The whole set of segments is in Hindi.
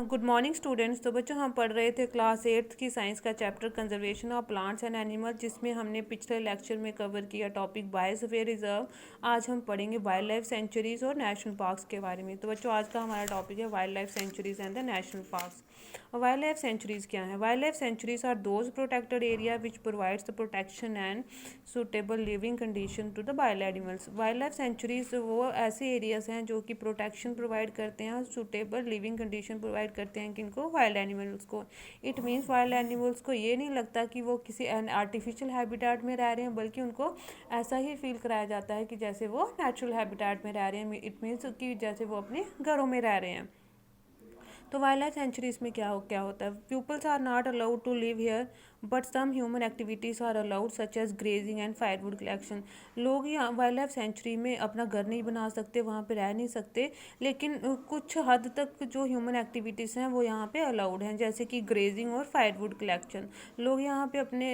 Good morning students. तो बच्चों हम पढ़ रहे थे क्लास 8th की साइंस का chapter conservation of plants and animal, जिसमें हमने पिछले लेक्चर में कवर किया टॉपिक बायोस्फीयर रिजर्व। आज हम पढ़ेंगे वाइल्ड लाइफ सेंचुरीज और नेशनल पार्क्स के बारे में। तो बच्चों आज का हमारा टॉपिक है wildlife sanctuaries and the national parks. Wildlife sanctuaries क्या है? Wildlife sanctuaries are those protected area which provides the protection and suitable living condition to the wild animals. Wildlife sanctuaries वो ऐसे एरियाज हैं जो कि प्रोटेक्शन प्रोवाइड करते हैं और सुटेबल लिविंग कंडीशन प्रोवाइड करते हैं किनको? वाइल्ड एनिमल्स को। इट मीन्स वाइल्ड एनिमल्स को ये नहीं लगता कि वो किसी आर्टिफिशियल हैबिटेट में रह रहे हैं, बल्कि उनको ऐसा ही फील कराया जाता है कि जैसे वो नेचुरल हैबिटेट में रह रहे हैं। इट मीन्स कि जैसे वो अपने घरों में रह रहे हैं। तो वाइल्ड लाइफ सेंचुरीज में क्या होता है? Peoples are not allowed to live here but some human activities are allowed such as grazing and firewood collection. लोग यहाँ वाइल्ड लाइफ सेंचुरी में अपना घर नहीं बना सकते, वहाँ पे रह नहीं सकते, लेकिन कुछ हद तक जो ह्यूमन एक्टिविटीज़ हैं वो यहाँ पे अलाउड हैं, जैसे कि ग्रेजिंग और फायरवुड कलेक्शन। लोग यहाँ पे अपने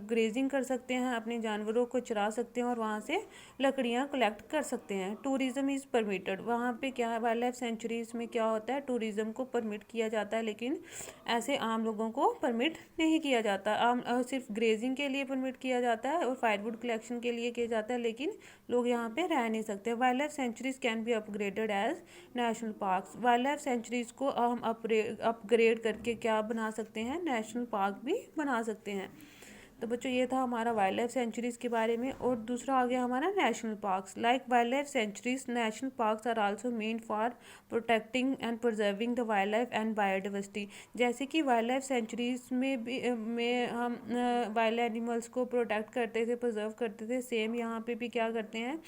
ग्रेजिंग कर सकते हैं, अपने जानवरों को चरा सकते हैं और वहाँ से लकड़ियाँ कलेक्ट कर सकते हैं। Tourism is permitted. वहाँ पे क्या है, वाइल्ड लाइफ सेंचुरीज में क्या होता है, टूरिज़्म को परमिट किया जाता है, लेकिन ऐसे आम लोगों को परमिट नहीं किया जाता। आम सिर्फ ग्रेजिंग के लिए परमिट किया जाता है और फायरवुड कलेक्शन के लिए किया जाता है, लेकिन लोग यहाँ पे रह नहीं सकते। Wildlife sanctuaries can be upgraded as national parks. Wildlife sanctuaries को हम अपग्रेड करके क्या बना सकते हैं? नेशनल पार्क भी बना सकते हैं। तो बच्चों ये था हमारा वाइल्ड लाइफ सेंचुरीज के बारे में। और दूसरा आ गया हमारा national parks. Like wildlife sanctuaries, national parks are also main for protecting and preserving the wildlife and biodiversity. जैसे कि वाइल्ड लाइफ सेंचुरीज में हम वाइल्ड एनिमल्स को प्रोटेक्ट करते थे, प्रिजर्व करते थे, सेम यहाँ पे भी क्या करते हैं?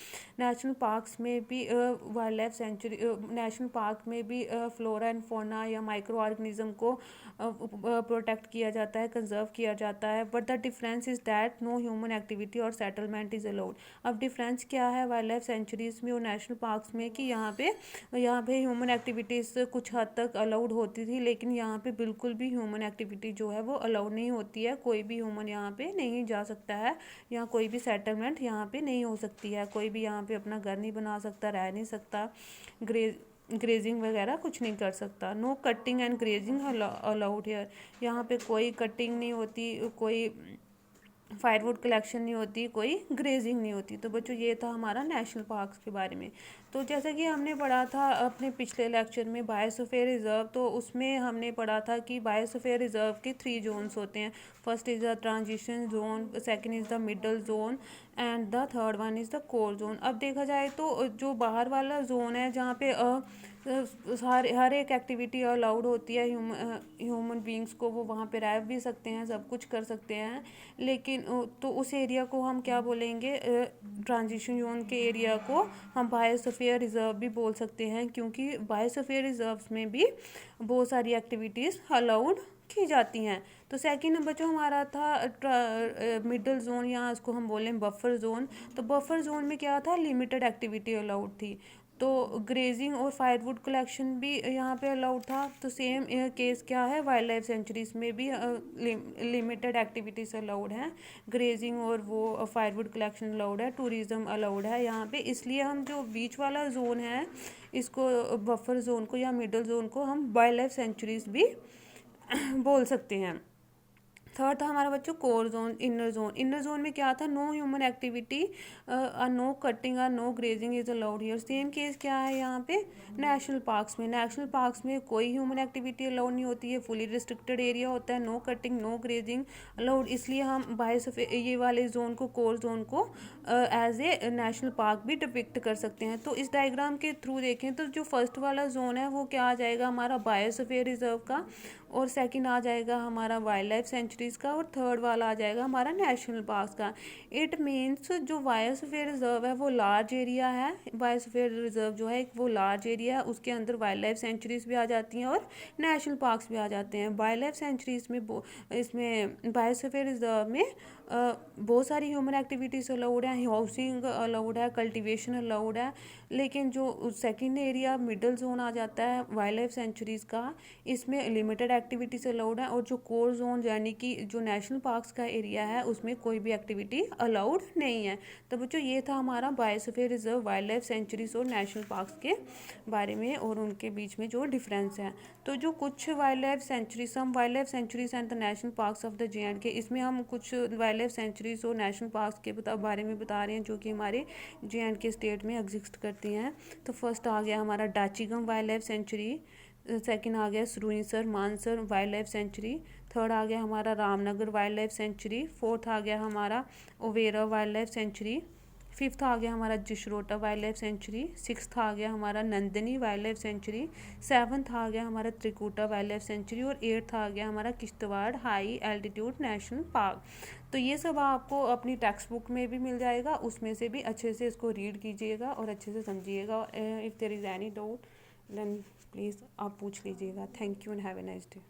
नेशनल पार्क्स में भी wildlife sanctuary national park में भी फ्लोरा एंड फौना या माइक्रो ऑर्गेनिज्म को प्रोटेक्ट किया जाता है, कंजर्व किया जाता है। But the difference is that no human activity और सेटलमेंट इज अलाउड। अब डिफरेंस क्या है वाइल्ड लाइफ सेंचुरीज में और नेशनल पार्क्स में कि यहाँ पे ह्यूमन एक्टिविटीज़ कुछ हद तक अलाउड होती थी, लेकिन यहाँ पे बिल्कुल भी ह्यूमन एक्टिविटी जो है वो अलाउड नहीं होती है। कोई भी ह्यूमन यहाँ पे नहीं जा सकता है, यहाँ कोई भी सेटलमेंट यहाँ पे नहीं हो सकती है, कोई भी यहाँ पे अपना घर नहीं बना सकता, रह नहीं सकता, ग्रेजिंग वगैरह कुछ नहीं कर सकता। No cutting and grazing allowed here. यहाँ पे कोई कटिंग नहीं होती, कोई फायरवुड कलेक्शन नहीं होती, कोई ग्रेजिंग नहीं होती। तो बच्चों ये था हमारा नेशनल पार्क्स के बारे में। तो जैसा कि हमने पढ़ा था अपने पिछले लेक्चर में बायोस्फीयर रिजर्व, तो उसमें हमने पढ़ा था कि बायोस्फीयर रिजर्व के 3 जोन्स होते हैं। First is the transition zone, second is the middle zone and the third one is the core zone. अब देखा जाए तो जो बाहर वाला जोन है जहाँ पे हर एक एक्टिविटी अलाउड होती है, ह्यूमन बींग्स को वो वहाँ पे रह भी सकते हैं, सब कुछ कर सकते हैं, लेकिन तो उस एरिया को हम क्या बोलेंगे? ट्रांजिशन जोन के एरिया को हम बायोस्फीयर रिजर्व भी बोल सकते हैं, क्योंकि बायोस्फीयर रिजर्व्स में भी बहुत सारी एक्टिविटीज़ अलाउड की जाती हैं। तो सेकंड नंबर जो हमारा था मिडल जोन, या इसको हम बोलें बफर जोन। तो बफर जोन में क्या था? लिमिटेड एक्टिविटी अलाउड थी। तो ग्रेजिंग और फायरवुड कलेक्शन भी यहाँ पे अलाउड था। तो सेम केस क्या है? वाइल्ड लाइफ सेंचुरीज में भी लिमिटेड एक्टिविटीज़ अलाउड हैं, ग्रेजिंग और वो फायरवुड कलेक्शन अलाउड है, टूरिज़्म अलाउड है यहाँ पे। इसलिए हम जो बीच वाला जोन है इसको बफर जोन को या मिडल जोन को हम वाइल्ड लाइफ सेंचुरीज भी बोल सकते हैं। थर्ड था हमारा बच्चों core zone, inner zone. Inner zone में क्या था? No human activity, no cutting और no grazing is allowed here. Same case क्या है यहाँ पे? नेशनल पार्क्स में। नेशनल पार्क्स में कोई ह्यूमन एक्टिविटी अलाउड नहीं होती है, फुली रिस्ट्रिक्टेड एरिया होता है, no cutting no grazing allowed. इसलिए हम ये वाले जोन को, कोर जोन को एज ए नेशनल पार्क भी डिपिक्ट कर सकते हैं। तो इस डायग्राम के थ्रू देखें तो जो फर्स्ट वाला जोन है वो क्या आ जाएगा? हमारा बायोस्फीयर रिजर्व का, और सेकंड आ जाएगा हमारा वाइल्ड लाइफ सेंचुरीज का, और थर्ड वाला आ जाएगा हमारा नेशनल पार्क्स का। इट मीन्स जो बायोस्फीयर रिजर्व है वो लार्ज एरिया है। बायोस्फीयर रिजर्व जो है वो लार्ज एरिया है, उसके अंदर वाइल्ड लाइफ सेंचुरीज भी आ जाती हैं और नेशनल पार्क्स भी आ जाते हैं। वाइल्ड लाइफ सेंचुरीज में इसमें बायोस्फीयर रिजर्व में बहुत सारी ह्यूमन एक्टिविटीज़ अलाउड है, हाउसिंग अलाउड है, कल्टीवेशन अलाउड है, लेकिन जो सेकंड एरिया मिडल जोन आ जाता है वाइल्ड लाइफ सेंचुरीज़ का, इसमें लिमिटेड एक्टिविटीज़ अलाउड है। और जो कोर जोन यानी कि जो नेशनल पार्क्स का एरिया है उसमें कोई भी एक्टिविटी अलाउड नहीं है। तो बच्चों ये था हमारा biosphere reserve, wild life sanctuaries और नेशनल पार्क्स के बारे में और उनके बीच में जो डिफरेंस है। तो जो कुछ wildlife sanctuaries, some wildlife sanctuaries and the national parks of the JNK, इसमें हम कुछ वाइल्ड लाइफ सेंचुरीज और नेशनल पार्क्स के बारे में बता रहे हैं जो कि हमारे JNK स्टेट में एग्जिस्ट करती हैं। तो फर्स्ट आ गया हमारा Dachigam wildlife sanctuary, second आ गया Surinsar Mansar wildlife sanctuary, third आ गया हमारा Ramnagar wildlife sanctuary, fourth आ गया हमारा Overa wildlife sanctuary, fifth आ गया हमारा Jasrota wildlife sanctuary, sixth आ गया हमारा Nandni wildlife sanctuary, seventh आ गया हमारा त्रिकुटा वाइल्ड लाइफ सेंचुरी और एट्थ आ गया हमारा Kishtwar high altitude national park. तो ये सब आपको अपनी टेक्स्ट बुक में भी मिल जाएगा, उसमें से भी अच्छे से इसको रीड कीजिएगा और अच्छे से समझिएगा। If there is any doubt then please आप पूछ लीजिएगा। Thank you and have a nice day.